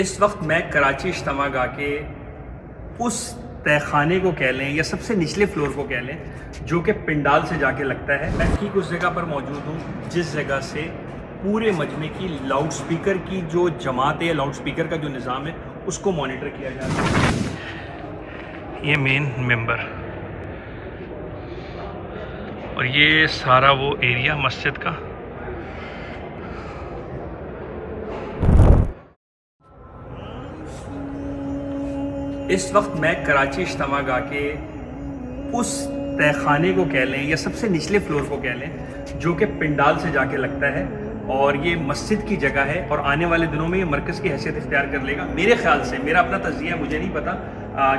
اس وقت میں کراچی اجتماع گاہ کے اس تہ خانے کو کہہ لیں یا سب سے نچلے فلور کو کہہ لیں جو کہ پنڈال سے جا کے لگتا ہے. میں ٹھیک اس جگہ پر موجود ہوں جس جگہ سے پورے مجمع کی لاؤڈ سپیکر کی جو جماعت ہے، لاؤڈ سپیکر کا جو نظام ہے، اس کو مانیٹر کیا جاتا ہے. یہ مین ممبر اور یہ سارا وہ ایریا مسجد کا. اس وقت میں کراچی اجتماع گاہ کے اس تہ خانے کو کہہ لیں یا سب سے نچلے فلور کو کہہ لیں جو کہ پنڈال سے جا کے لگتا ہے، اور یہ مسجد کی جگہ ہے اور آنے والے دنوں میں یہ مرکز کی حیثیت اختیار کر لے گا. میرے خیال سے، میرا اپنا تجزیہ ہے، مجھے نہیں پتا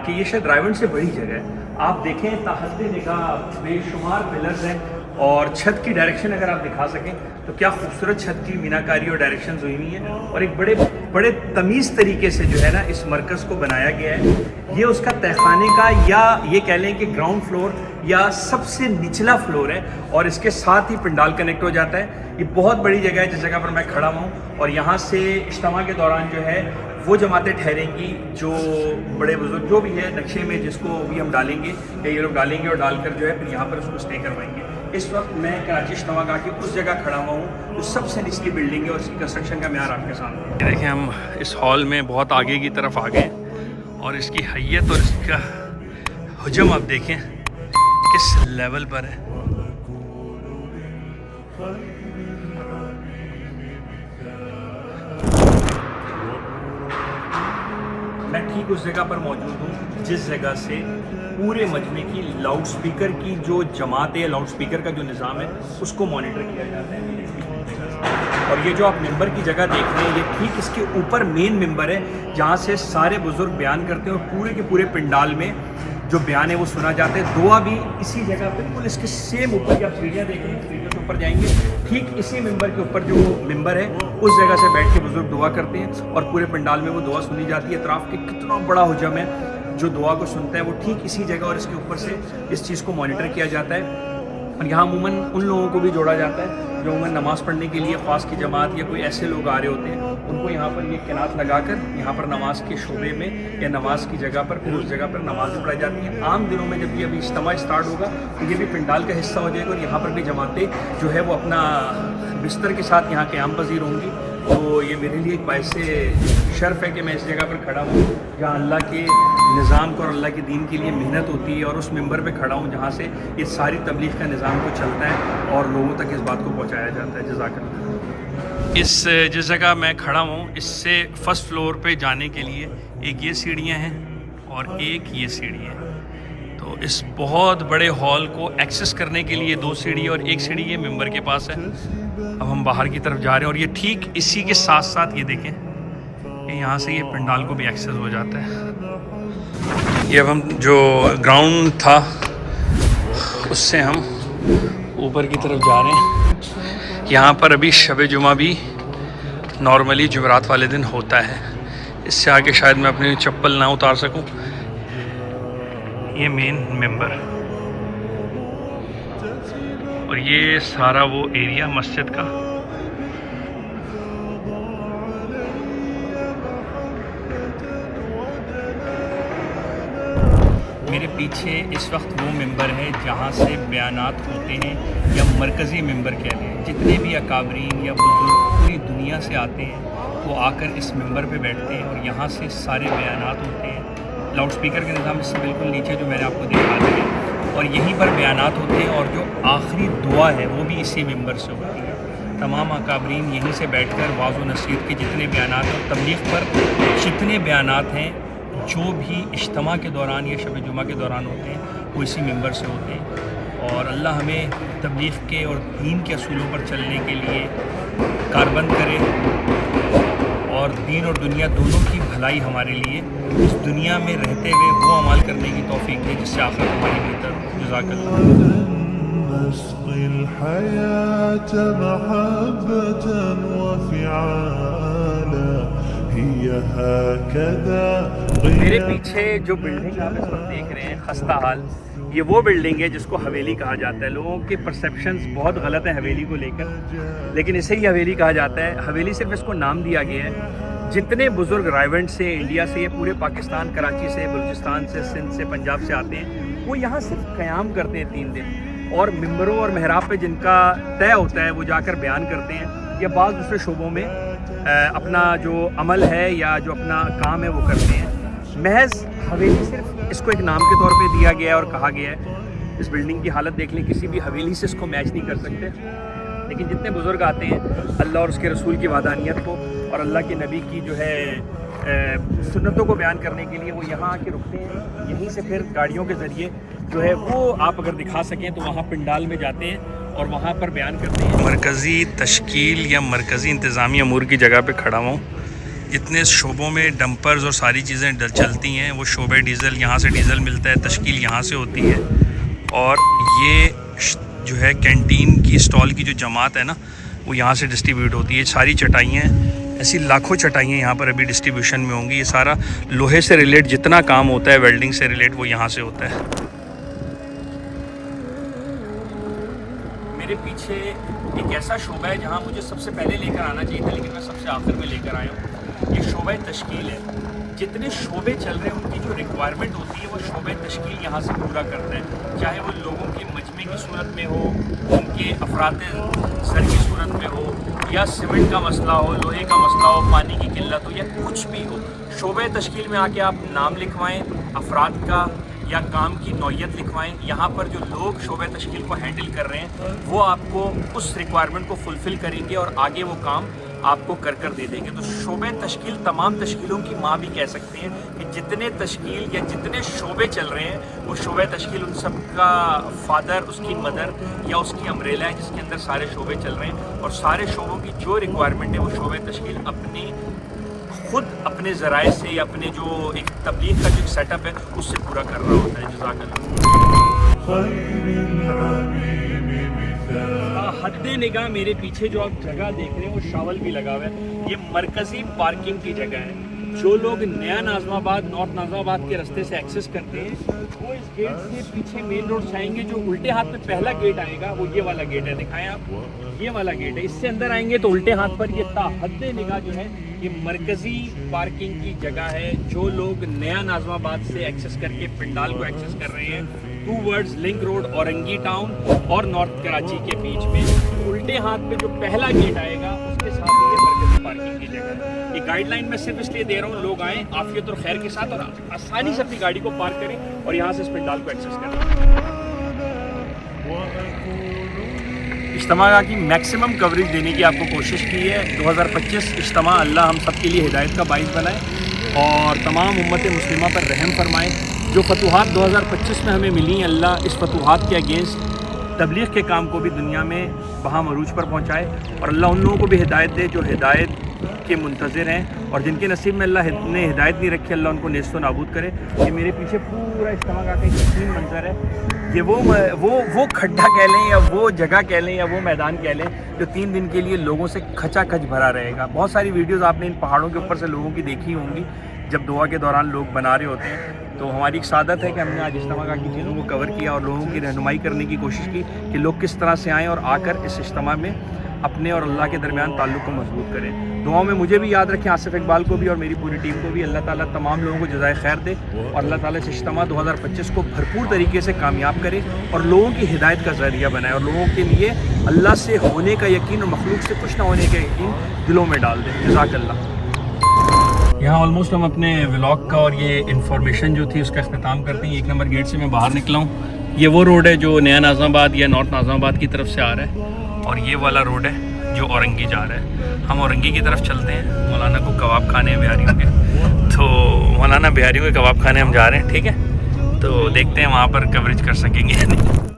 کہ یہ شاید رائیونڈ سے بڑی جگہ ہے. آپ دیکھیں تحت نگاہ بے شمار پلرز ہیں، اور چھت کی ڈائریکشن اگر آپ دکھا سکیں تو کیا خوبصورت چھت کی میناکاری اور ڈائریکشنز ہوئی ہوئی ہیں، اور ایک بڑے تمیز طریقے سے جو ہے نا اس مرکز کو بنایا گیا ہے. یہ اس کا تہ خانے کا یا یہ کہہ لیں کہ گراؤنڈ فلور یا سب سے نچلا فلور ہے، اور اس کے ساتھ ہی پنڈال کنیکٹ ہو جاتا ہے. یہ بہت بڑی جگہ ہے جس جگہ پر میں کھڑا ہوں، اور یہاں سے اجتماع کے دوران جو ہے وہ جماعتیں ٹھہریں گی جو بڑے بزرگ جو بھی ہے نقشے میں جس کو بھی ہم ڈالیں گے یا یہ لوگ ڈالیں گے، اور ڈال کر جو ہے پھر یہاں پر اس کو اسٹے کروائیں گے. اس وقت میں کراچی اجتماع گاہ کی اس جگہ کھڑا ہوا ہوں جو سب سے نچلی بلڈنگ ہے، اور اس کی کنسٹرکشن کا معیار آپ کے سامنے. دیکھیں ہم اس ہال میں بہت آگے کی طرف آ گئے، اور اس کی حیت اور اس کا حجم آپ دیکھیں کس لیول پر ہے. میں ٹھیک اس جگہ پر موجود ہوں جس جگہ سے پورے مجمع کی لاؤڈ سپیکر کی جو جماعت ہے، لاؤڈ سپیکر کا جو نظام ہے، اس کو مانیٹر کیا جاتا ہے. اور یہ جو آپ ممبر کی جگہ دیکھ رہے ہیں، یہ ٹھیک اس کے اوپر مین ممبر ہے جہاں سے سارے بزرگ بیان کرتے ہیں، اور پورے کے پورے پنڈال میں جو بیان ہے وہ سنا جاتا ہے. دعا بھی اسی جگہ بالکل اس کے سیم اوپر کی آپ سیڑھیاں دیکھ رہے ہیں، سیڑھیوں کے اوپر جائیں گے، ٹھیک اسی ممبر کے اوپر جو ممبر ہے اس جگہ سے بیٹھ کے بزرگ دعا کرتے ہیں، اور پورے پنڈال میں وہ دعا سنی جاتی ہے. اطراف کے کتنا بڑا حجم ہے جو دعا کو سنتا ہے، وہ ٹھیک اسی جگہ اور اس کے اوپر سے اس چیز کو مانیٹر کیا جاتا ہے. اور یہاں عموماً ان لوگوں کو بھی جوڑا جاتا ہے جو عموماً نماز پڑھنے کے لیے خاص کی جماعت یا کوئی ایسے لوگ آ رہے ہوتے ہیں، ان کو یہاں پر یہ کنات لگا کر یہاں پر نماز کے شعبے میں یا نماز کی جگہ پر پھر اس جگہ پر نمازیں پڑھائی جاتی ہیں. عام دنوں میں جب یہ ابھی اجتماع اسٹارٹ ہوگا تو یہ بھی پنڈال کا حصہ ہو جائے گا، اور یہاں پر بھی جماعتیں جو ہے وہ اپنا بستر کے ساتھ یہاں قیام پذیر ہوں گی. تو یہ میرے لیے ایک باعث شرف ہے کہ میں اس جگہ پر کھڑا ہوں جہاں اللہ کے نظام کو اور اللہ کے دین کے لیے محنت ہوتی ہے، اور اس ممبر پہ کھڑا ہوں جہاں سے یہ ساری تبلیغ کا نظام کو چلتا ہے اور لوگوں تک اس بات کو پہنچایا جاتا ہے. جزاک اللہ. جس جگہ میں کھڑا ہوں اس سے فرسٹ فلور پہ جانے کے لیے ایک یہ سیڑھیاں ہیں اور ایک یہ سیڑھی ہے. تو اس بہت بڑے ہال کو ایکسس کرنے کے لیے 2 سیڑھی اور ایک سیڑھی یہ ممبر کے پاس ہے. اب ہم باہر کی طرف جا رہے ہیں، اور یہ ٹھیک اسی کے ساتھ ساتھ یہ دیکھیں کہ یہاں سے یہ پنڈال کو بھی ایکسس ہو جاتا ہے. یہ اب ہم جو گراؤنڈ تھا اس سے ہم اوپر کی طرف جا رہے ہیں. یہاں پر ابھی شب جمعہ بھی نارملی جمعرات والے دن ہوتا ہے. اس سے آگے شاید میں اپنی چپل نہ اتار سکوں. یہ مین ممبر اور یہ سارا وہ ایریا مسجد کا. میرے پیچھے اس وقت وہ ممبر ہے جہاں سے بیانات ہوتے ہیں، یا مرکزی ممبر کہتے ہیں. جتنے بھی اکابرین یا بزرگ پوری دنیا سے آتے ہیں وہ آ کر اس ممبر پہ بیٹھتے ہیں، اور یہاں سے سارے بیانات ہوتے ہیں. لاؤڈ سپیکر کے نظام اس سے بالکل نیچے جو میں نے آپ کو دکھا دیا، اور یہیں پر بیانات ہوتے ہیں، اور جو آخری دعا ہے وہ بھی اسی ممبر سے ہوتی ہے. تمام اکابرین یہیں سے بیٹھ کر واعظ و نصیحت کے جتنے بیانات ہیں، اور تبلیغ پر جتنے بیانات ہیں جو بھی اجتماع کے دوران یا شب جمعہ کے دوران ہوتے ہیں وہ اسی ممبر سے ہوتے ہیں. اور اللہ ہمیں تبلیغ کے اور دین کے اصولوں پر چلنے کے لیے کاربند کرے، اور دین اور دنیا دونوں کی بھلائی ہمارے لیے اس دنیا میں رہتے ہوئے وہ عمل کرنے کی توفیق دے جس سے آخرت ہماری بہتر ہو. جزاک اللہ. نسقي الحياة محبة وفعالا هي هكذا. میرے پیچھے جو بلڈنگ آپ اس وقت دیکھ رہے ہیں خستہ حال، یہ وہ بلڈنگ ہے جس کو حویلی کہا جاتا ہے. لوگوں کے پرسیپشنز بہت غلط ہیں حویلی کو لے کر، لیکن اسے ہی حویلی کہا جاتا ہے. حویلی صرف اس کو نام دیا گیا ہے जितने बुज़ुर्ग रायवंड से, इंडिया से, ये पूरे पाकिस्तान, कराची से, बलूचिस्तान से, सिंध से, पंजाब से आते हैं, वो यहाँ सिर्फ क़याम करते हैं 3 दिन, और मिंबरों और महराब पे जिनका तय होता है वो जाकर बयान करते हैं या बाज़ दूसरे शोबों में अपना जो अमल है या जो अपना काम है वो करते हैं। महज हवेली सिर्फ इसको एक नाम के तौर पे दिया गया है और कहा गया है। इस बिल्डिंग की हालत देख लें, किसी भी हवेली से इसको मैच नहीं कर सकते। लेकिन जितने बुज़ुर्ग आते हैं अल्लाह और उसके रसूल की वादानियत को और अल्लाह के नबी की जो है सुन्नतों को बयान करने के लिए, वो यहाँ आके रुकते हैं। यहीं से फिर गाड़ियों के ज़रिए जो है वो आप अगर दिखा सकें तो वहाँ पिंडाल में जाते हैं और वहाँ पर बयान करते हैं। मरकज़ी तश्कील या मरकज़ी इंतज़ामी अमूर की जगह पे खड़ा हूँ। जितने शोबों में डंपर्स और सारी चीज़ें चलती हैं, वो शोबे डीज़ल, यहाँ से डीज़ल मिलता है, तश्कील यहाँ से होती है। और ये जो है कैंटीन की स्टॉल की जो जमात है ना, वो यहाँ से डिस्ट्रीब्यूट होती है। सारी चटाइयाँ, ऐसी लाखों चटाइयाँ यहाँ पर अभी डिस्ट्रीब्यूशन में होंगी। ये सारा लोहे से रिलेट जितना काम होता है, वेल्डिंग से रिलेट, वो यहाँ से होता है। मेरे पीछे एक ऐसा शोबा है जहाँ मुझे सबसे पहले लेकर आना चाहिए था, लेकिन मैं सबसे आखिर में लेकर आया हूँ। ये शोबा तश्कील है। जितने शोबे चल रहे हैं उनकी जो रिक्वायरमेंट होती है वो शोबे तश्कील यहाँ से पूरा करता है। चाहे वो लोगों के मजमे की सूरत में हो, उनके अफराद सर की सूरत में हो, या सीमेंट का मसला हो, लोहे का मसला हो, पानी की किल्लत हो, या कुछ भी हो। शोबे तश्कील में आके आप नाम लिखवाएं, अफराद का या काम की नौयत लिखवाएं। यहाँ पर जो लोग शोबे तश्कील को हैंडल कर रहे हैं वो आपको उस रिक्वायरमेंट को फुलफ़िल करेंगे और आगे वो काम आपको कर दे देंगे। तो शोबे तश्कील तमाम तश्कीलों की माँ भी कह सकते हैं कि जितने तश्कील या जितने शोबे चल रहे हैं वो शोबे तश्कील उन सब का फादर, उसकी मदर या उसकी अम्ब्रेला है जिसके अंदर सारे शोबे चल रहे हैं। और सारे शोबों की जो रिक्वायरमेंट है वो शोबे तश्कील अपनी खुद अपने ज़राए से या अपने जो एक तबलीग का जो सेटअप है उससे पूरा कर रहा होता है। हद्दे निगाह मेरे पीछे जो आप जगह देख रहे हैं वो शावल भी लगा हुआ है। ये मरकज़ी पार्किंग की जगह है। जो लोग नया नाज़माबाद, नॉर्थ नाज़माबाद के रास्ते से एक्सेस करते हैं वो इस गेट से पीछे मेन रोड से आएंगे। जो उल्टे हाथ में पहला गेट आएगा वो ये वाला गेट है, दिखाएं आप, ये वाला गेट है। इससे अंदर आएंगे तो उल्टे हाथ पर ये हद्दे निगाह जो है ये मरकज़ी पार्किंग की जगह है। जो लोग नया नाज़माबाद से एक्सेस करके पिंडाल को एक्सेस कर रहे हैं towards link road, Orangi town और नॉर्थ कराची के बीच में, उल्टे हाथ पे जो पहला गेट आएगा उसके साथ ये मरकज़ी पार्किंग की जगह है। ये गाइडलाइन मैं सिर्फ इसलिए दे रहा हूँ लोग आएँ आफियत और खैर के साथ और आसानी से अपनी गाड़ी को पार्क करें और यहाँ से इस पिंडाल को एक्सेस करें। इज्तिमा की मैक्सिमम कवरेज देने की आपको कोशिश की है। 2025 इज्तिमा अल्लाह हम सब के लिए हिदायत का बाइस बनाए और तमाम उम्मत मुस्लिमा पर रहम फरमाए। जो फतूहात 2025 में हमें मिली, अल्लाह इस फतूहात के अगेंस्ट तबलीग के काम को भी दुनिया में बहा मरूज पर पहुँचाए और अल्लाह उन लोगों को भी हिदायत दे जो हिदायत के मुंतज़िर हैं और जिनके नसीब में अल्लाह ने हिदायत नहीं रखी, अल्लाह उनको नेस्त नाबूद करे। ये मेरे पीछे पूरा इज्तिमा का एक हसीन मंजर है। ये वो खड्डा कह लें या वो जगह कह लें या वो मैदान कह लें जो 3 दिन के लिए लोगों से खचाखच भरा रहेगा। बहुत सारी वीडियोस आपने इन पहाड़ों के ऊपर से लोगों की देखी होंगी जब दुआ के दौरान लोग बना रहे होते हैं। तो हमारी एक सादत है कि हमने आज इज्तिमा की चीज़ों को कवर किया और लोगों की रहनुमाई करने की कोशिश की कि लोग किस तरह से आएँ और आकर इस इज्तिमा में अपने और अल्लाह के दरमियान ताल्लुक़ को मजबूत करें। दुआओं में मुझे भी याद रखें, आसिफ इकबाल को भी और मेरी पूरी टीम को भी। अल्लाह ताला तमाम लोगों को जज़ाए खैर दे और अल्लाह ताला इस इज्तिमा 2025 को भरपूर तरीके से कामयाब करे और लोगों की हिदायत का ज़रिया बनाए और लोगों के लिए अल्लाह से होने का यकीन और मखलूक से कुछ ना होने का यकीन दिलों में डाल दे। जज़ाकल्लाह। यहाँ ऑलमोस्ट हम अपने व्लॉग का और ये इन्फॉर्मेशन जो थी उसका अख्तिताम करते हैं। 1 नंबर गेट से मैं बाहर निकला हूँ। ये वो रोड है जो नया नाज़माबाद या नॉर्थ नाज़माबाद की तरफ से आ रहा है और ये वाला रोड है जो औरंगी जा रहा है। हम औरंगी की तरफ चलते हैं। मौलाना को कबाब खाने हैं बिहारियों के, तो मौलाना बिहारियों के कबाब खाने हम जा रहे हैं। ठीक है, तो देखते हैं वहाँ पर कवरेज कर सकेंगे या नहीं।